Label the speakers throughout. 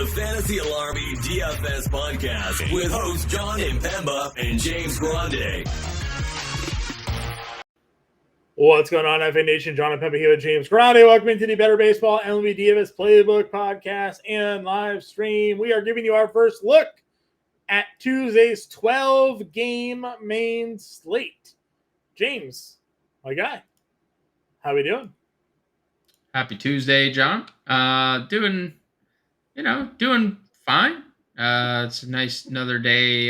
Speaker 1: the Fantasy Alarmy DFS podcast with hosts Jon Impemba and James Grande.
Speaker 2: What's going on, FA Nation? Jon Impemba here with James Grande. Welcome into the Better Baseball MLB DFS Playbook podcast and live stream. We are giving you our first look at Tuesday's 12-game main slate. James, my guy, how we doing?
Speaker 3: Happy Tuesday, John. Doing fine. It's a nice another day,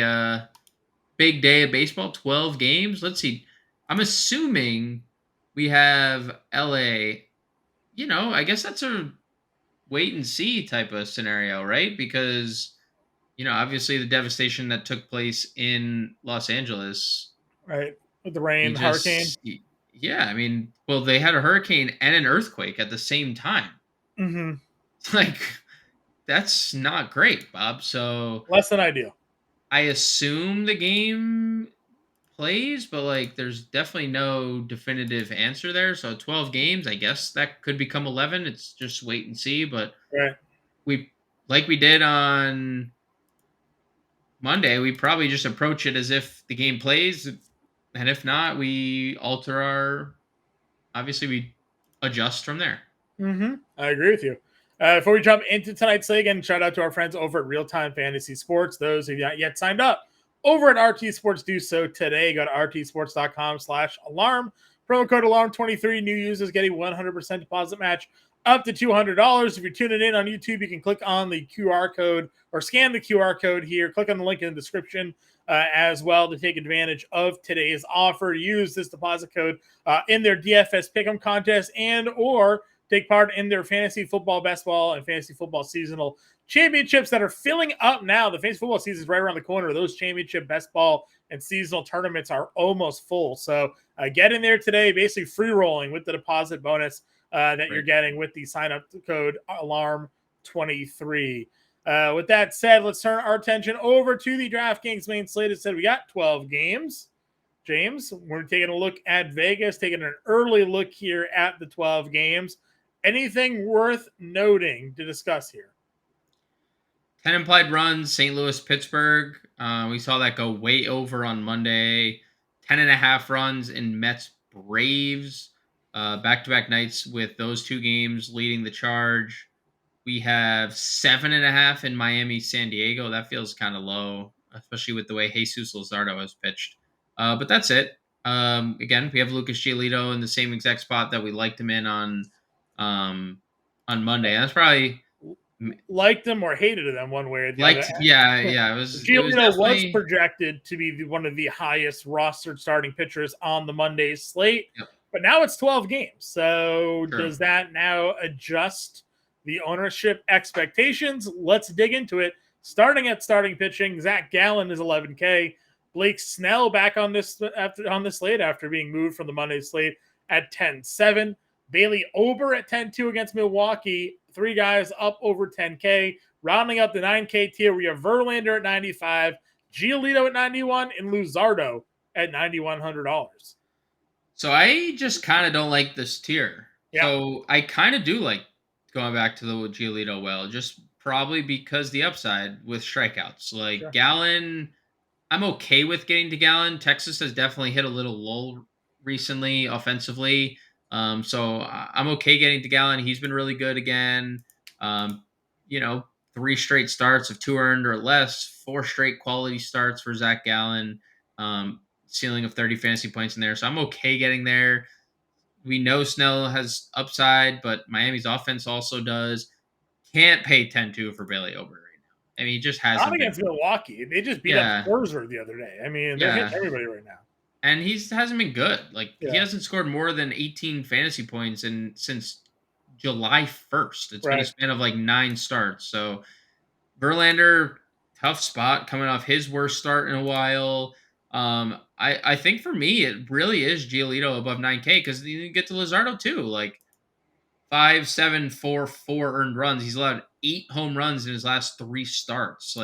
Speaker 3: big day of baseball, 12 games. Let's see. I'm assuming we have LA. I guess that's a wait and see type of scenario, right? Because, obviously the devastation that took place in Los Angeles.
Speaker 2: Right, with the rain, hurricane.
Speaker 3: Yeah, I mean, well, they had a hurricane and an earthquake at the same time.
Speaker 2: Mm-hmm.
Speaker 3: Like, that's not great, Bob. So
Speaker 2: less than ideal.
Speaker 3: I assume the game plays, but there's definitely no definitive answer there. So 12 games, I guess that could become 11. It's just wait and see. But
Speaker 2: right.
Speaker 3: we did on Monday, we probably just approach it as if the game plays. And if not, we obviously we adjust from there.
Speaker 2: Mm-hmm. I agree with you. Before we jump into tonight's slate, again, shout out to our friends over at Real Time Fantasy Sports. Those who have not yet signed up over at RT Sports, do so today. Go to rtsports.com/alarm. Promo code alarm23. New users get a 100% deposit match up to $200. If you're tuning in on YouTube, you can click on the QR code or scan the QR code here. Click on the link in the description as well to take advantage of today's offer. Use this deposit code in their DFS Pick'em contest and or take part in their fantasy football, basketball, and fantasy football seasonal championships that are filling up now. The fantasy football season is right around the corner. Those championship, best ball, and seasonal tournaments are almost full. So get in there today, basically free rolling with the deposit bonus that you're getting with the sign-up code ALARM23. With that said, let's turn our attention over to the DraftKings main slate. It said we got 12 games. James, we're taking a look at Vegas, taking an early look here at the 12 games. Anything worth noting to discuss here?
Speaker 3: 10 implied runs, St. Louis, Pittsburgh. We saw that go way over on Monday. 10.5 runs in Mets, Braves. Back-to-back nights with those two games leading the charge. We have 7.5 in Miami, San Diego. That feels kind of low, especially with the way Jesus Luzardo has pitched. But that's it. Again, we have Lucas Giolito in the same exact spot that we liked him in on Monday. That's probably
Speaker 2: liked him or hated him one way or the other.
Speaker 3: Yeah. It was
Speaker 2: was projected to be one of the highest rostered starting pitchers on the Monday slate, but now it's 12 games. So does that now adjust the ownership expectations? Let's dig into it. Starting at starting pitching, Zach Gallen is 11K. Blake Snell back on this slate after being moved from the Monday slate at 10.7. Bailey Ober at 10.2 against Milwaukee. 3 guys up over 10K. Rounding up the 9K tier, we have Verlander at 95, Giolito at 91, and Luzardo at $9,100.
Speaker 3: So I just kind of don't like this tier.
Speaker 2: Yeah.
Speaker 3: So I kind of do like going back to the Giolito well, just probably because the upside with strikeouts. Sure. Gallen, I'm okay with getting to Gallen. Texas has definitely hit a little lull recently offensively. So I'm okay getting to Gallen. He's been really good again. 3 straight starts of 2 earned or less, 4 straight quality starts for Zach Gallen, ceiling of 30 fantasy points in there. So I'm okay getting there. We know Snell has upside, but Miami's offense also does. Can't pay 10-2 for Bailey Ober right now. I mean, he just hasn't.
Speaker 2: Not against Milwaukee. They just beat up Scherzer the other day. I mean, they're hitting everybody right now.
Speaker 3: And he hasn't been good. He hasn't scored more than 18 fantasy points since July 1st. It's been a span of 9 starts. So Verlander, tough spot coming off his worst start in a while. I think for me, it really is Giolito above 9K because you get to Luzardo too. 5, 7, 4 earned runs. He's allowed 8 home runs in his last 3 starts.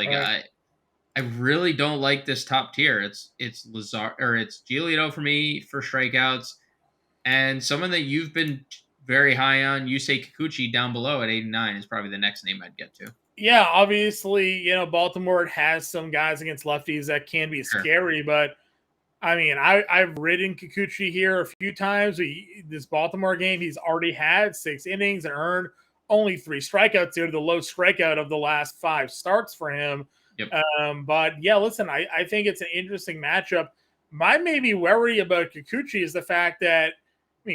Speaker 3: I really don't like this top tier. It's Giolito for me for strikeouts, and someone that you've been very high on, Yusei Kikuchi down below at 89 is probably the next name I'd get to.
Speaker 2: Yeah, obviously, Baltimore has some guys against lefties that can be
Speaker 3: Sure.
Speaker 2: scary, but I mean, I've ridden Kikuchi here a few times. This Baltimore game, he's already had 6 innings and earned only 3 strikeouts due to the low strikeout of the last 5 starts for him.
Speaker 3: Yep.
Speaker 2: But yeah, listen, I think it's an interesting matchup. My maybe worry about Kikuchi is the fact that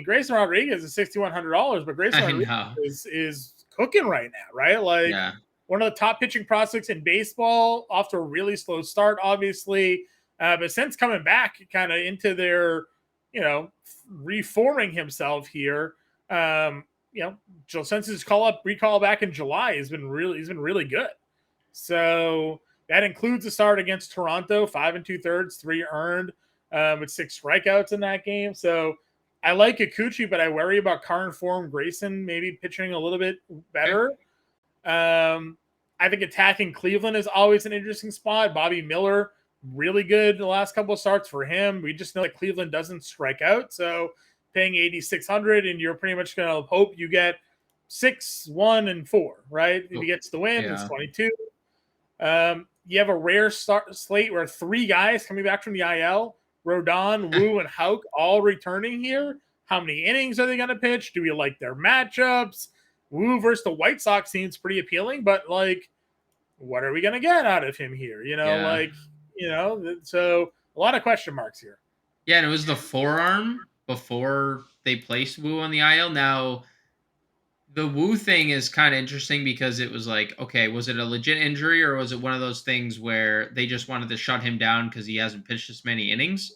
Speaker 2: Grayson Rodriguez is $6,100, but Grayson
Speaker 3: I
Speaker 2: Rodriguez
Speaker 3: know.
Speaker 2: is cooking right now, right? Like
Speaker 3: Yeah.
Speaker 2: one of the top pitching prospects in baseball, off to a really slow start, obviously. But since coming back kind of into their, reforming himself here, since his recall back in July, he's been really good. So that includes a start against Toronto, 5 2/3, 3 earned, with 6 strikeouts in that game. So I like Kikuchi, but I worry about current form Grayson maybe pitching a little bit better. I think attacking Cleveland is always an interesting spot. Bobby Miller, really good the last couple of starts for him. We just know that Cleveland doesn't strike out, so paying 8,600, and you're pretty much going to hope you get 6, 1, and 4, right? If he gets the win, it's 22. You have a rare slate where 3 guys coming back from the IL, Rodon, Wu, and Houck, all returning here. How many innings are they going to pitch? Do we like their matchups? Wu versus the White Sox seems pretty appealing, but what are we going to get out of him here? So a lot of question marks here.
Speaker 3: Yeah, and it was the forearm before they placed Wu on the IL. Now, the Wu thing is kind of interesting because it was like, okay, was it a legit injury or was it one of those things where they just wanted to shut him down because he hasn't pitched as many innings?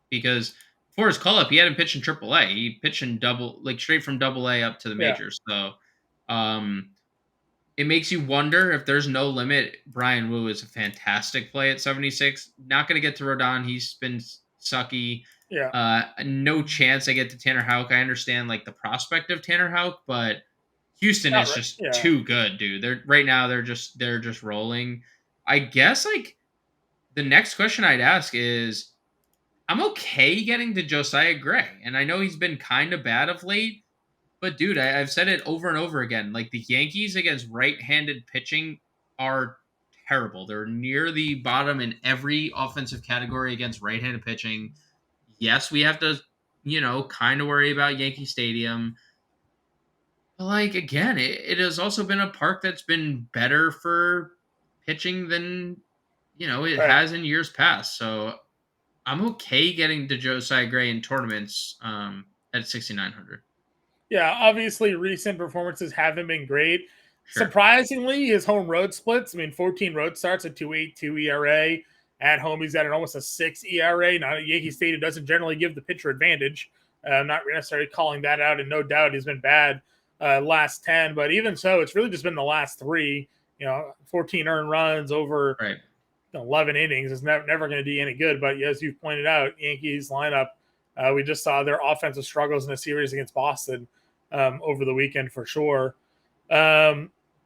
Speaker 3: Because for his call up, he hadn't pitched in AAA. He pitched in straight from AA up to the majors. So, it makes you wonder if there's no limit. Brian Wu is a fantastic play at 76. Not going to get to Rodon. He's been sucky.
Speaker 2: Yeah.
Speaker 3: No chance I get to Tanner Houck. I understand the prospect of Tanner Houck, but Houston is just too good, dude. They're just rolling. I guess the next question I'd ask is I'm okay getting to Josiah Gray. And I know he's been kind of bad of late. But dude, I've said it over and over again. The Yankees against right-handed pitching are terrible. They're near the bottom in every offensive category against right-handed pitching. Yes, we have to, kind of worry about Yankee Stadium. But again, it has also been a park that's been better for pitching than it has in years past. So I'm okay getting to Josiah Gray in tournaments at 6,900.
Speaker 2: Yeah, obviously recent performances haven't been great.
Speaker 3: Sure.
Speaker 2: Surprisingly, his home road splits. 14 road starts, a 2.82 ERA. At home, he's got almost a 6 ERA. Now, Yankee Stadium doesn't generally give the pitcher advantage. I'm not necessarily calling that out, and no doubt he's been bad last 10. But even so, it's really just been the last 3. 14 earned runs over 11 innings is never going to be any good. But as you've pointed out, Yankees lineup, we just saw their offensive struggles in a series against Boston over the weekend for sure.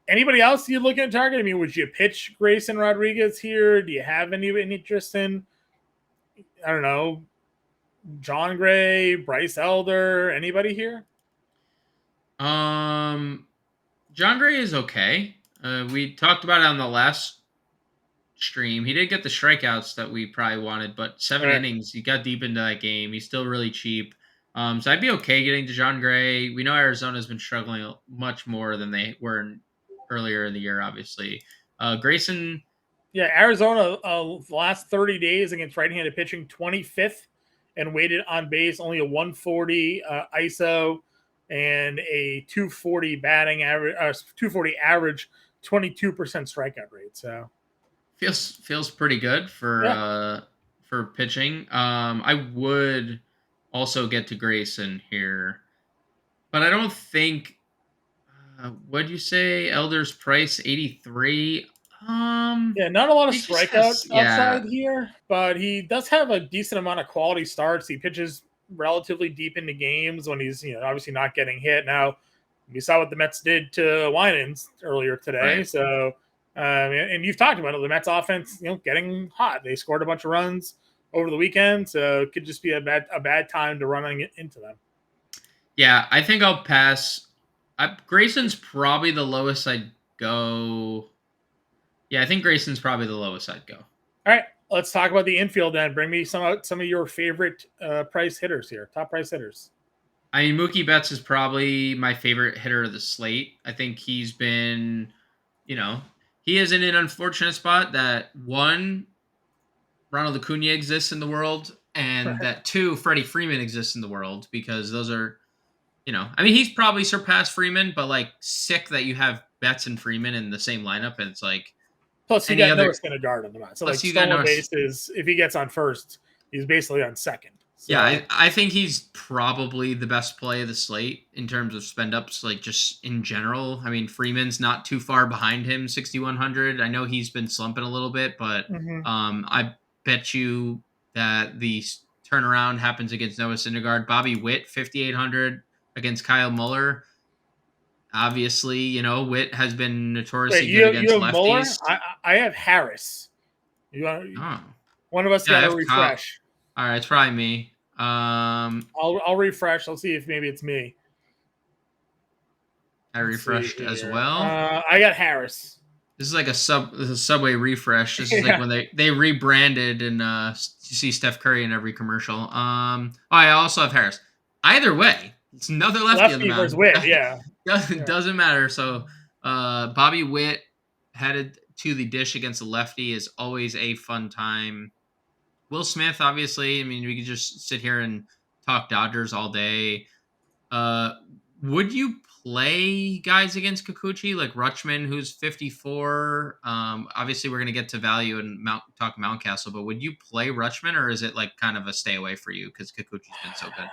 Speaker 2: Anybody else you looking at target? Would you pitch Grayson Rodriguez here? Do you have any interest in, I don't know, John Gray, Bryce Elder, anybody here?
Speaker 3: John Gray is okay. We talked about it on the last stream. He didn't get the strikeouts that we probably wanted, but 7 innings, he got deep into that game. He's still really cheap. So I'd be okay getting to John Gray. We know Arizona's been struggling much more than they were earlier in the year, obviously. Grayson.
Speaker 2: Yeah, Arizona, last 30 days against right-handed pitching, 25th, and weighted on base, only a 140 ISO and a 240 batting average, 240 average, 22% strikeout rate. So
Speaker 3: feels pretty good for pitching. I would also get to Grayson here, but I don't think. What'd you say? Elder's price 83.
Speaker 2: Yeah, not a lot of strikeout upside here, but he does have a decent amount of quality starts. He pitches relatively deep into games when he's obviously not getting hit. Now we saw what the Mets did to Winans earlier today, so and you've talked about it. The Mets offense, getting hot. They scored a bunch of runs over the weekend, so it could just be a bad time to run into them.
Speaker 3: Yeah, I think I'll pass. Grayson's probably the lowest I'd go Yeah, I think Grayson's probably the lowest I'd go.
Speaker 2: All right, let's talk about the infield then. Bring me some of your favorite price hitters here, top price hitters.
Speaker 3: I mean, Mookie Betts is probably my favorite hitter of the slate. I think he's been, he is in an unfortunate spot that one, Ronald Acuna exists in the world, and that two, Freddie Freeman exists in the world, because those are, I mean, he's probably surpassed Freeman, but like sick that you have Betts and Freeman in the same lineup, and it's like
Speaker 2: Plus, you
Speaker 3: any
Speaker 2: got
Speaker 3: other.
Speaker 2: Noah Syndergaard on the mound. So, like,
Speaker 3: Plus, you got
Speaker 2: stolen
Speaker 3: Noah.
Speaker 2: bases, if he gets on first, he's basically on second. So.
Speaker 3: Yeah, I think he's probably the best play of the slate in terms of spend ups, like just in general. I mean, Freeman's not too far behind him, 6,100. I know he's been slumping a little bit, but I bet you that the turnaround happens against Noah Syndergaard. Bobby Witt, 5,800 against Kyle Muller. Obviously, Witt has been notoriously good against lefties.
Speaker 2: Muller? I have Harris. One of us got to refresh.
Speaker 3: All right, it's probably me.
Speaker 2: I'll refresh. I'll see if maybe it's me.
Speaker 3: I refreshed as well.
Speaker 2: I got Harris.
Speaker 3: This is like a Subway refresh. This is like when they rebranded and you see Steph Curry in every commercial. I also have Harris. Either way, it's another lefty on the mound.
Speaker 2: Versus Witt, yeah.
Speaker 3: Doesn't matter. So Bobby Witt headed to the dish against the lefty is always a fun time. Will Smith, obviously. I mean, we could just sit here and talk Dodgers all day. Would you play guys against Kikuchi, like Rutschman, who's 54? Obviously, we're going to get to value and talk Mountcastle, but would you play Rutschman, or is it like kind of a stay away for you because Kikuchi's been so good?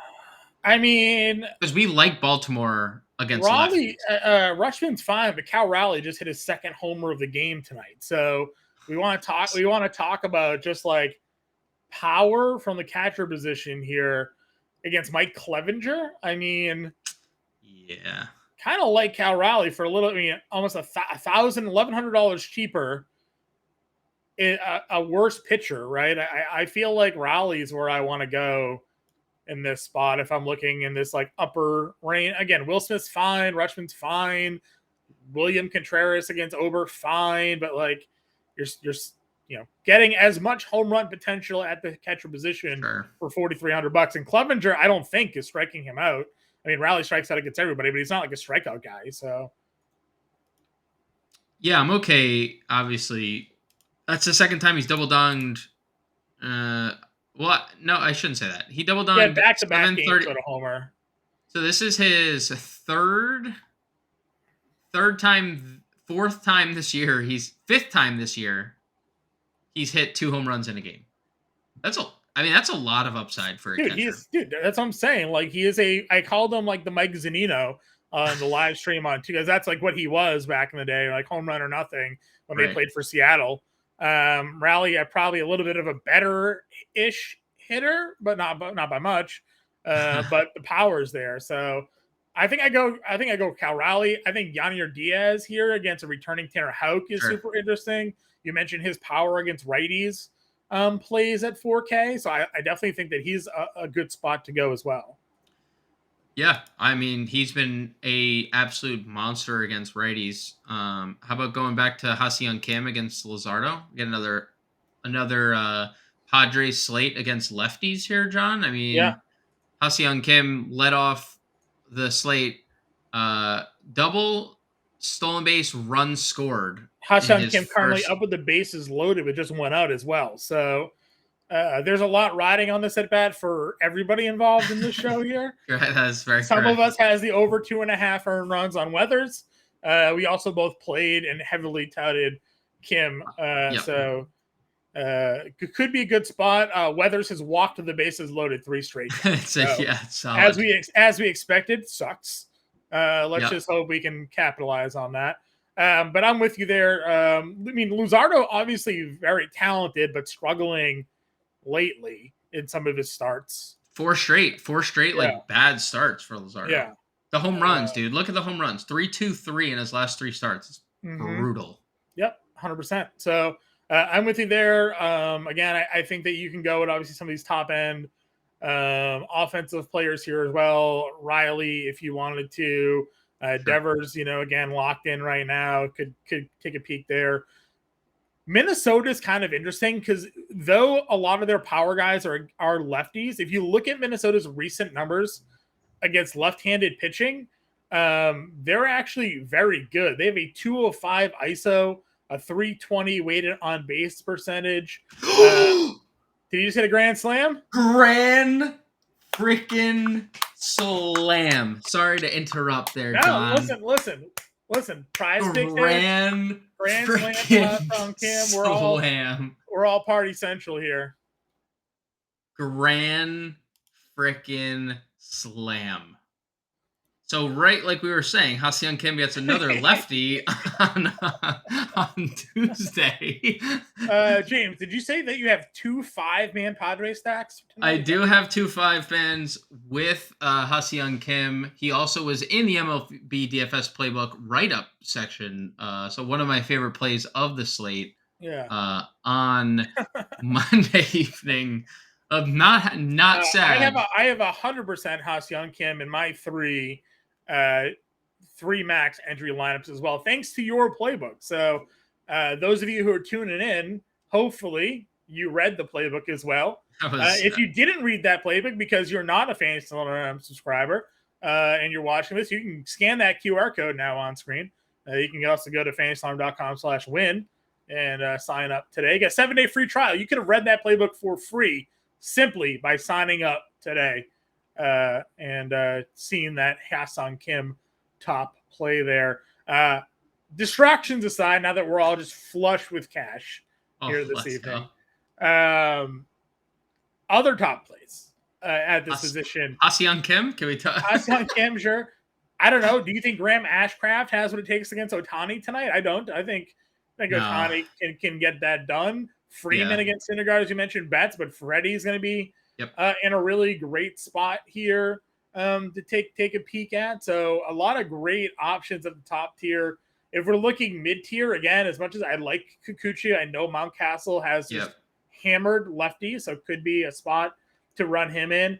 Speaker 2: I mean,
Speaker 3: because we like Baltimore against
Speaker 2: Raleigh. Rutschman's fine, but Cal Raleigh just hit his second homer of the game tonight. So we want to talk about just like power from the catcher position here against Mike Clevenger. I mean,
Speaker 3: yeah,
Speaker 2: kind of like Cal Raleigh for a little. I mean, almost $1,100 cheaper. A worse pitcher, right? I feel like Raleigh's where I want to go in this spot if I'm looking in this like upper range. Again, Will Smith's fine, Rutschman's fine, William Contreras against Ober fine, but like you're getting as much home run potential at the catcher position for $4,300. And Clevenger, I don't think is striking him out. I mean, Raleigh strikes out against everybody, but he's not like a strikeout guy. So
Speaker 3: yeah, I'm okay. Obviously, that's the second time he's double donged. Well, no, I shouldn't say that. He double donged
Speaker 2: back-to-back games with a homer.
Speaker 3: So this is his fourth time this year. Fifth time this year. He's hit 2 home runs in a game. That's a lot of upside for a catcher.
Speaker 2: That's what I'm saying. Like I called him like the Mike Zunino on the live stream because that's like what he was back in the day, like home run or nothing when they played for Seattle. Raleigh probably a little bit of a better-ish hitter, but not by much. But the power's there. So I think I go Cal Raleigh. I think Yanier Diaz here against a returning Tanner Houck is super interesting. You mentioned his power against righties plays at 4K. So I definitely think that he's a good spot to go as well.
Speaker 3: Yeah, I mean, he's been a absolute monster against righties. How about going back to Ha-Seong Kim against Luzardo? Get another Padres slate against lefties here, John. I mean, Ha-Seong Kim led off the slate, double, stolen base, run scored.
Speaker 2: Ha-Seong Kim currently up with the bases loaded, but just went out as well. So there's a lot riding on this at bat for everybody involved in this show here.
Speaker 3: That's very
Speaker 2: Some of us has the over 2.5 earned runs on Weathers. We also both played and heavily touted Kim. So it could be a good spot. Weathers has walked to the bases loaded 3 straight times.
Speaker 3: Solid.
Speaker 2: As we expected, sucks. Let's just hope we can capitalize on that. But I'm with you there. I mean, Luzardo obviously very talented, but struggling lately in some of his starts.
Speaker 3: 4 straight like bad starts for Luzardo.
Speaker 2: Yeah.
Speaker 3: The home runs, dude. Look at the home runs. 3-2-3 in his last 3 starts. It's brutal.
Speaker 2: Yep, 100%. So I'm with you there. Again, I think that you can go with obviously some of these top end offensive players here as well. Riley, if you wanted to. Devers, again, locked in right now. Could take a peek there. Minnesota is kind of interesting because though a lot of their power guys are lefties, if you look at Minnesota's recent numbers against left-handed pitching, they're actually very good. They have a 205 ISO, a 320 weighted on base percentage. Did you just hit a grand slam?
Speaker 3: Grand freaking slam. Sorry to interrupt there, John.
Speaker 2: Listen. Prize pick
Speaker 3: Grand
Speaker 2: slam from Kim. We're all party central here.
Speaker 3: Grand freaking slam. So right, like we were saying, Ha-Seong Kim gets another lefty on Tuesday.
Speaker 2: James, did you say that you have 2 5-man Padres stacks tonight?
Speaker 3: I do have 2 5-fans with Ha-Seong Kim. He also was in the MLB DFS playbook write-up section. So one of my favorite plays of the slate.
Speaker 2: Yeah.
Speaker 3: On Monday evening of not sad.
Speaker 2: I have 100% Ha-Seong Kim in my 3 max entry lineups as well, thanks to your playbook. So those of you who are tuning in, hopefully you read the playbook as well. If you didn't read that playbook because you're not a Fantasy subscriber and you're watching this, you can scan that QR code now on screen. You can also go to fantasyalarm.com/win and sign up today. You get a 7-day free trial. You could have read that playbook for free simply by signing up today and seeing that Ha-Seong Kim top play there. Distractions aside, now that we're all just flush with cash here this evening. Other top plays at this position.
Speaker 3: Ha-Seong Kim? Can we talk?
Speaker 2: Ha-Seong Kim, sure. I don't know. Do you think Graham Ashcraft has what it takes against Ohtani tonight? I don't. I think Ohtani can get that done. Freeman against Syndergaard, as you mentioned, Betts, but Freddie's going to be in a really great spot here to take a peek at. So a lot of great options at the top tier. If we're looking mid-tier, again, as much as I like Kikuchi, I know Mountcastle has just hammered lefty, so it could be a spot to run him in.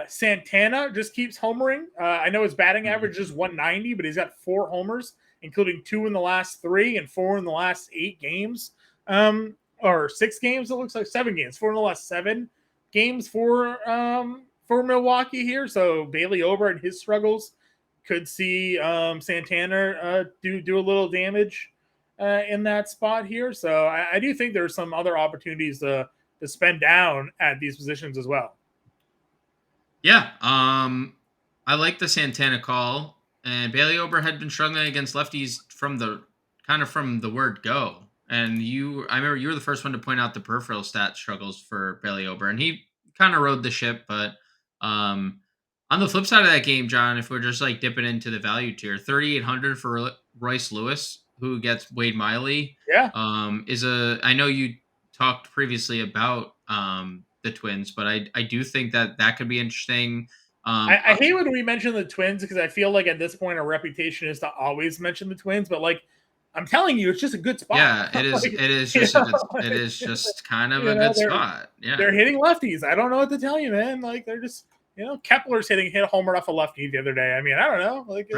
Speaker 2: Santana just keeps homering. I know his batting average is 190, but he's got 4 homers, including 2 in the last 3 and 4 in the last 8 games. Or 6 games, it looks like 7 games. 4 in the last 7 games for Milwaukee here. So Bailey Ober and his struggles could see Santana do a little damage in that spot here. So I do think there's some other opportunities to spend down at these positions as well.
Speaker 3: Yeah, I like the Santana call, and Bailey Ober had been struggling against lefties from the word go. And I remember you were the first one to point out the peripheral stat struggles for Bailey Ober, and he kind of rode the ship. But on the flip side of that game, John, if we're just like dipping into the value tier, 3,800 for Royce Lewis, who gets Wade Miley.
Speaker 2: Yeah.
Speaker 3: I know you talked previously about the Twins, but I do think that could be interesting.
Speaker 2: I hate when we mention the Twins because I feel like at this point our reputation is to always mention the Twins, but like I'm telling you, it's just a good spot.
Speaker 3: Yeah, it is. Like, it is just it is just kind of a good spot. Yeah,
Speaker 2: they're hitting lefties. I don't know what to tell you, man. Like they're just Kepler's hit a homer off a lefty the other day. I mean, I don't know. Like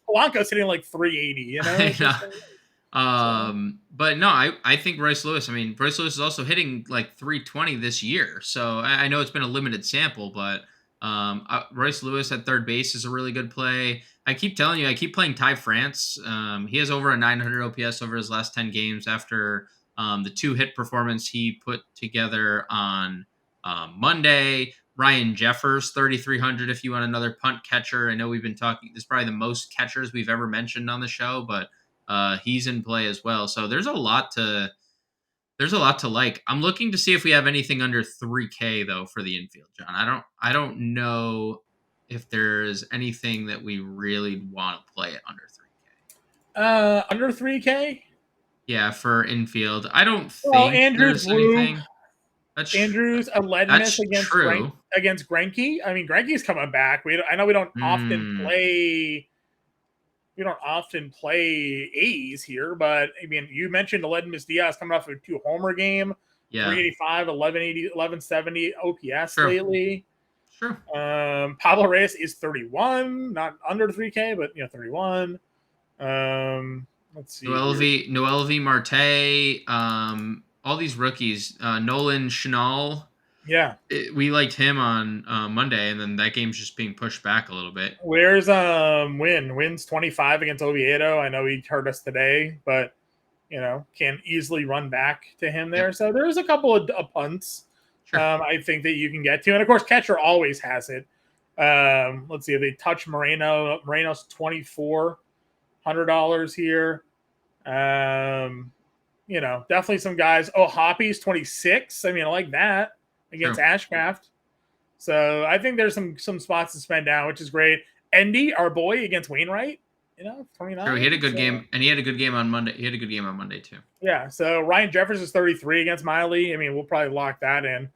Speaker 2: Polanco's hitting like 380. You know.
Speaker 3: But no, I think Royce Lewis. I mean, Royce Lewis is also hitting like 320 this year. So I know it's been a limited sample, but Royce Lewis at third base is a really good play. I keep telling you, I keep playing Ty France. He has over a 900 OPS over his last 10 games after the 2-hit performance he put together on Monday. Ryan Jeffers, 3,300 if you want another punt catcher. I know we've been talking, this is probably the most catchers we've ever mentioned on the show, but he's in play as well. So there's a lot to like. I'm looking to see if we have anything under 3K though for the infield, John. I don't know if there's anything that we really want to play at under 3K.
Speaker 2: Under 3K?
Speaker 3: Yeah, for infield. I don't think there's anything.
Speaker 2: Andrews, a lead miss against Greinke. I mean, Greinke's coming back. I know we don't often play. We don't often play A's here, but I mean, you mentioned Aledmys Diaz coming off a 2-homer game. Yeah. 385, 1180, 1170 OPS lately.
Speaker 3: Sure.
Speaker 2: Pablo Reyes is 31, not under 3K, but 31. Let's see.
Speaker 3: Noel V. Marte, all these rookies. Nolan Schnall.
Speaker 2: Yeah.
Speaker 3: We liked him on Monday, and then that game's just being pushed back a little bit.
Speaker 2: Where's Wins 25 against Oviedo? I know he hurt us today, but can easily run back to him there. Yep. So there's a couple of punts. Sure. I think that you can get to, and of course, catcher always has it. Let's see if they touch Moreno. Moreno's $2,400 here. Definitely some guys. Oh, Hoppy's 26. I mean, I like that against Ashcraft. So I think there's some spots to spend down, which is great. Endy, our boy, against Wainwright. 29.
Speaker 3: Sure, he had a good game, and he had a good game on Monday. He had a good game on Monday too.
Speaker 2: Yeah. So Ryan Jeffers is 33 against Miley. I mean, we'll probably lock that in.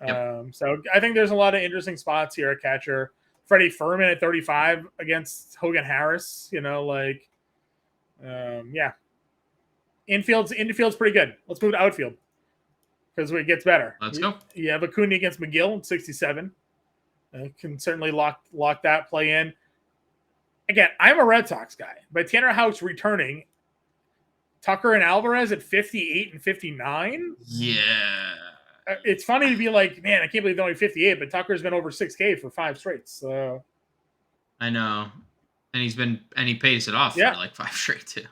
Speaker 2: Yep. So I think there's a lot of interesting spots here at catcher. Freddie Furman at 35 against Hogan Harris. Yeah. Infield's pretty good. Let's move to outfield because it gets better.
Speaker 3: Let's go.
Speaker 2: You have Acuna against McGill at 67. Can certainly lock that play in. Again, I'm a Red Sox guy, but Tanner Houck's returning. Tucker and Alvarez at 58 and 59.
Speaker 3: Yeah.
Speaker 2: It's funny to be like, man, I can't believe they're only 58, but Tucker's been over 6K for 5 straight. So
Speaker 3: I know. And he pays it off for like 5 straight too.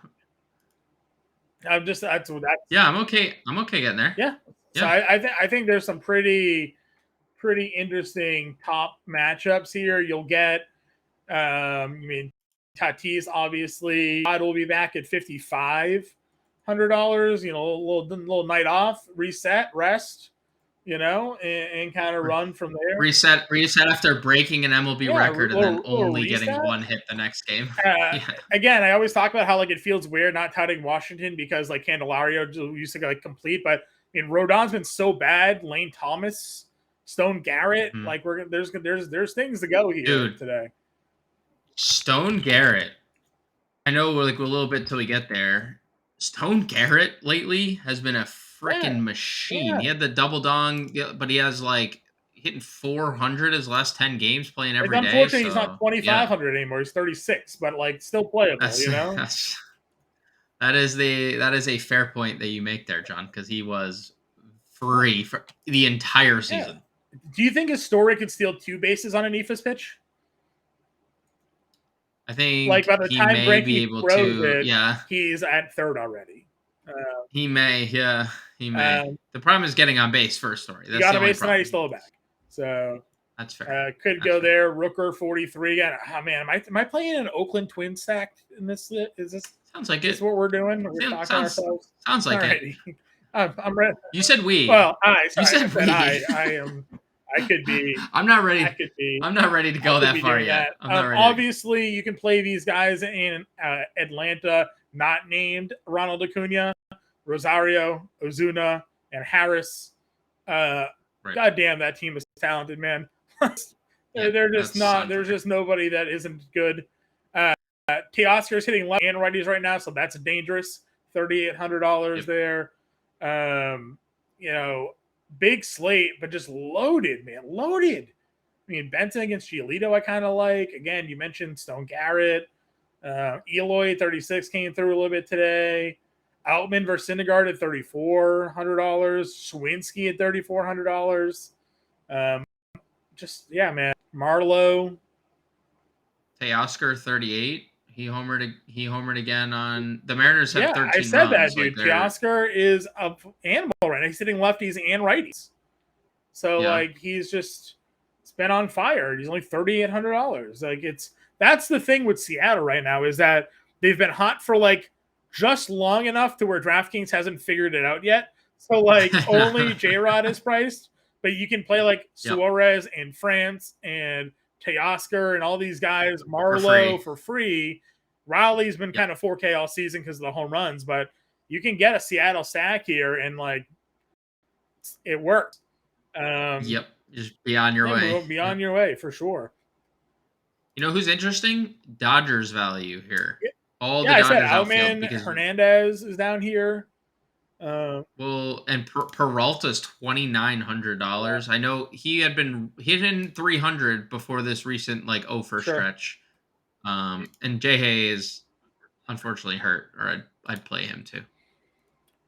Speaker 2: That's
Speaker 3: I'm okay. I'm okay getting there.
Speaker 2: Yeah. So I think there's some pretty interesting top matchups here. You'll get Tatis obviously will be back at $5,500. A little night off, reset, rest, and kind of run from there.
Speaker 3: Reset after breaking an MLB record and then only getting 1 hit the next game.
Speaker 2: Again, I always talk about how it feels weird not touting Washington because Candelario used to complete, but Rodon's been so bad. Lane Thomas, Stone Garrett, there's things to go here today.
Speaker 3: Stone Garrett. I know we're a little bit till we get there. Stone Garrett lately has been a freaking machine. Yeah. He had the double dong, but he has hitting 400 his last 10 games playing every day.
Speaker 2: Unfortunately, he's not 2,500 anymore. He's 36, but still playable.
Speaker 3: That is a fair point that you make there, John, because he was free for the entire season.
Speaker 2: Yeah. Do you think Astoria could steal 2 bases on an EFS pitch?
Speaker 3: I think
Speaker 2: by the time
Speaker 3: he may be able to.
Speaker 2: He's at third already.
Speaker 3: He may. He may. The problem is getting on base for Astoria.
Speaker 2: He got on base tonight. He's still back. So
Speaker 3: that's fair.
Speaker 2: Could go there. Rooker 43. Oh man, am I playing an Oakland Twins stack in this? Is this?
Speaker 3: Sounds like
Speaker 2: it. Is what we're doing? We're talking ourselves.
Speaker 3: Sounds like it.
Speaker 2: I'm ready.
Speaker 3: You said we.
Speaker 2: Well,
Speaker 3: you said we.
Speaker 2: I am. I could be.
Speaker 3: I'm not ready. I'm not ready to go that far yet. I'm not ready.
Speaker 2: Obviously, you can play these guys in Atlanta, not named Ronald Acuna, Rosario, Ozuna, and Harris. God damn, that team is talented, man. They're just not. There's just nobody that isn't good. Teoscar's hitting left and righties right now, so that's dangerous. $3,800 there. Big slate, but just loaded, man. Loaded. Benson against Giolito, I kind of like. Again, you mentioned Stone Garrett. Eloy, 36, came through a little bit today. Outman versus Syndergaard at $3,400. Swinski at $3,400. Man. Marlowe.
Speaker 3: Teoscar, 38. He homered again on the Mariners. Have 13
Speaker 2: I said
Speaker 3: runs,
Speaker 2: that, dude. Teoscar is an animal right now. He's hitting lefties and righties. So he's just been on fire. He's only $3,800. That's the thing with Seattle right now is that they've been hot for just long enough to where DraftKings hasn't figured it out yet. So only J-Rod is priced, but you can play Suarez and France and Teoscar and all these guys, Marlowe for free. Riley's been kind of 4K all season because of the home runs, but you can get a Seattle stack here and it works.
Speaker 3: Just be on your way.
Speaker 2: Be on your way for sure.
Speaker 3: You know who's interesting? Dodgers value here. All
Speaker 2: the Dodgers outfield because Hernandez is down here.
Speaker 3: And Peralta's $2,900. I know he had been hitting 300 before this recent stretch. And J-Hay is unfortunately hurt, or I'd play him too.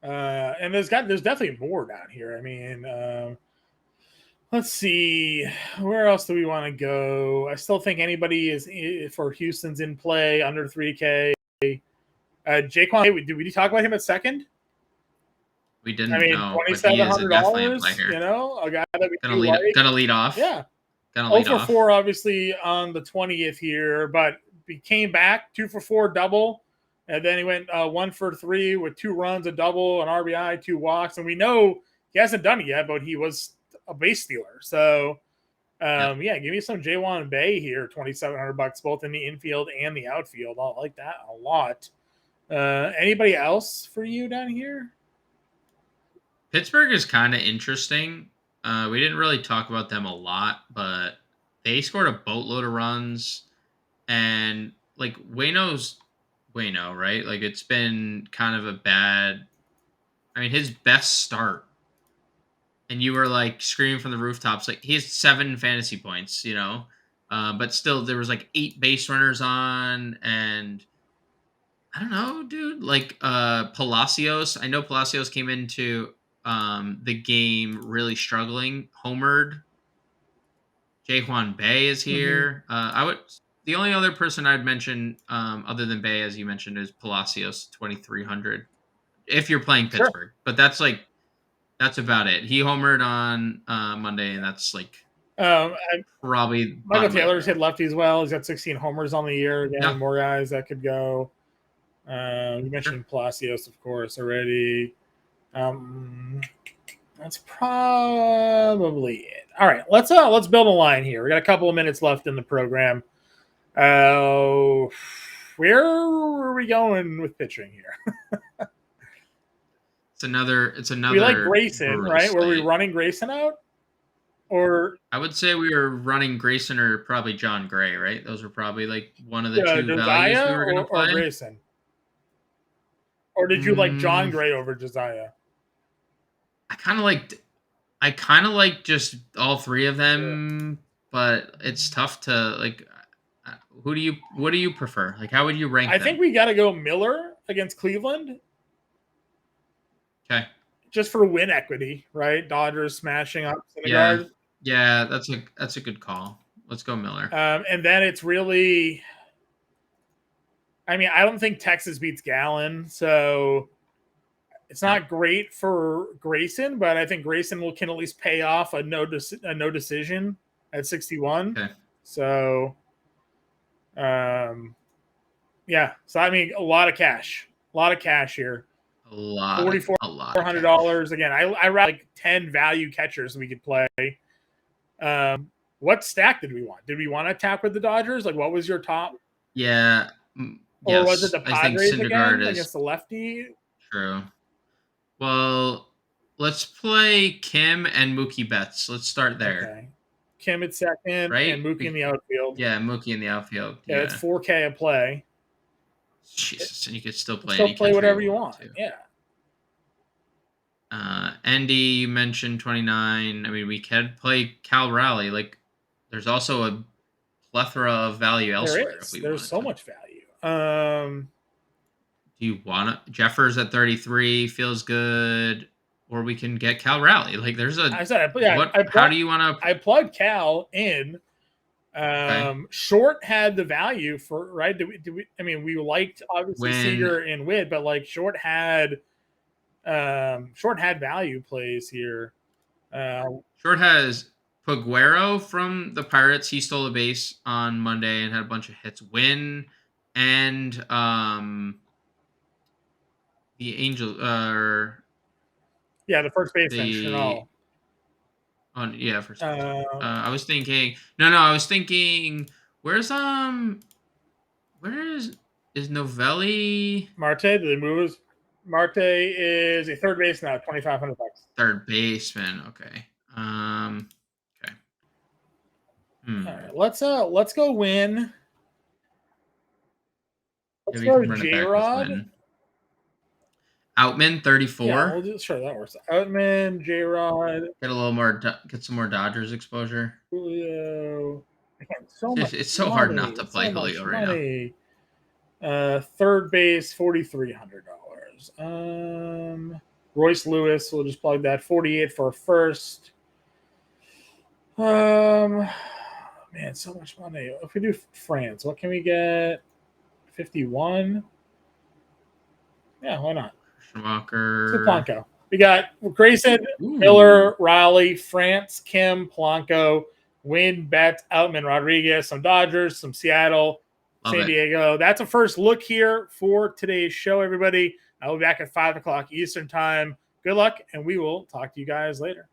Speaker 2: And there's definitely more down here. I mean, let's see, where else do we want to go? I still think anybody is for Houston's in play under 3K. Jaquan, did we talk about him at second?
Speaker 3: We didn't.
Speaker 2: I mean,
Speaker 3: know, but he is definitely a play
Speaker 2: $2,700.
Speaker 3: here.
Speaker 2: You know, a guy that we
Speaker 3: Gonna lead off.
Speaker 2: Yeah,
Speaker 3: Gonna lead
Speaker 2: 0 for
Speaker 3: off.
Speaker 2: 4, obviously on the 20th here, but he came back 2 for 4 double, and then he went 1 for 3 with 2 runs, a double, an RBI, 2 walks, and we know he hasn't done it yet, but he was a base stealer. So, yeah, give me some Jaquan Bay here, $2,700, both in the infield and the outfield. I like that a lot. Anybody else for you down here?
Speaker 3: Pittsburgh is kind of interesting. We didn't really talk about them a lot, but they scored a boatload of runs, and like Waino's Waino, right? Like it's been kind of a bad. I mean, his best start, and you were like screaming from the rooftops, like he has 7 fantasy points, but still there was like 8 base runners on, and I don't know, dude. Like Palacios, I know Palacios came into the game really struggling. Homered. Jaquan Bay is here. The only other person I'd mention other than Bay, as you mentioned, is Palacios, 2,300. If you're playing Pittsburgh, but that's about it. He homered on Monday, and that's like probably
Speaker 2: Michael Taylor's hit lefties well. He's got 16 homers on the year. Again,
Speaker 3: Yeah.
Speaker 2: more guys that could go. You mentioned Palacios, of course, already. That's probably it. All right, let's build a line here. We got a couple of minutes left in the program. Where are we going with pitching here?
Speaker 3: It's another.
Speaker 2: We like Grayson, right?
Speaker 3: Slate.
Speaker 2: Were we running Grayson out? Or
Speaker 3: I would say we were running Grayson or probably John Gray, right? Those were probably like one of the 2
Speaker 2: Josiah
Speaker 3: values we were going to play.
Speaker 2: Or Grayson? Or did you like John Gray over Josiah?
Speaker 3: I kind of like just all 3 of them, but it's tough to like. What do you prefer? Like, how would you rank?
Speaker 2: I think we got to go Miller against Cleveland.
Speaker 3: Okay.
Speaker 2: Just for win equity, right? Dodgers smashing up Syndergaard.
Speaker 3: Yeah, that's a good call. Let's go Miller.
Speaker 2: And then it's really, I mean, I don't think Texas beats Gallen, so it's not great for Grayson, but I think Grayson can at least pay off a no decision at 61.
Speaker 3: Okay.
Speaker 2: So, yeah. So I mean, a lot of cash here.
Speaker 3: A lot.
Speaker 2: $4,400. Again, I read like 10 value catchers we could play. What stack did we want? Did we want to attack with the Dodgers? Like, what was your top?
Speaker 3: Yeah.
Speaker 2: Or was it the Padres again against the lefty?
Speaker 3: True. Well, let's play Kim and Mookie Betts. Let's start there.
Speaker 2: Okay. Kim at second, right? And Mookie in the outfield.
Speaker 3: Yeah, Mookie in the outfield.
Speaker 2: Yeah, it's 4K a play.
Speaker 3: Jesus, and you could still play.
Speaker 2: Whatever you want. Too. Yeah.
Speaker 3: Andy, you mentioned 29. I mean, we could play Cal Raleigh. Like, there's also a plethora of value elsewhere.
Speaker 2: There's so much value.
Speaker 3: Do you want to? Jeffers at 33 feels good, or we can get Cal Raleigh. Like, there's a. How do you want to?
Speaker 2: I plugged Cal in. Short had the value for right. I mean, we liked obviously Seager and Witt, but like Short had value plays here.
Speaker 3: Short has Paguero from the Pirates. He stole a base on Monday and had a bunch of hits. Win and the Angels the
Speaker 2: first baseman Chanel.
Speaker 3: First base. I was thinking where is Novelli?
Speaker 2: Marte? Did they move his? Marte is a third base now, $2,500.
Speaker 3: Third baseman, okay. Okay.
Speaker 2: All right, let's go win. Let's go J-Rod.
Speaker 3: Outman 34.
Speaker 2: Yeah, sure, that works. Outman, J-Rod.
Speaker 3: Get some more Dodgers exposure.
Speaker 2: Julio.
Speaker 3: It's so hard not to play Julio right
Speaker 2: Third base, $4,300. Royce Lewis, we'll just plug that. 48 for first. Man, so much money. If we do France, what can we get? 51. Yeah, why not?
Speaker 3: Schumacher.
Speaker 2: Polanco. We got Grayson,
Speaker 3: Ooh.
Speaker 2: Miller, Raleigh, France, Kim, Polanco, Wynn, Betts, Outman, Rodriguez, some Dodgers, some Seattle, San Diego. That's a first look here for today's show, everybody. I'll be back at 5 o'clock Eastern time. Good luck, and we will talk to you guys later.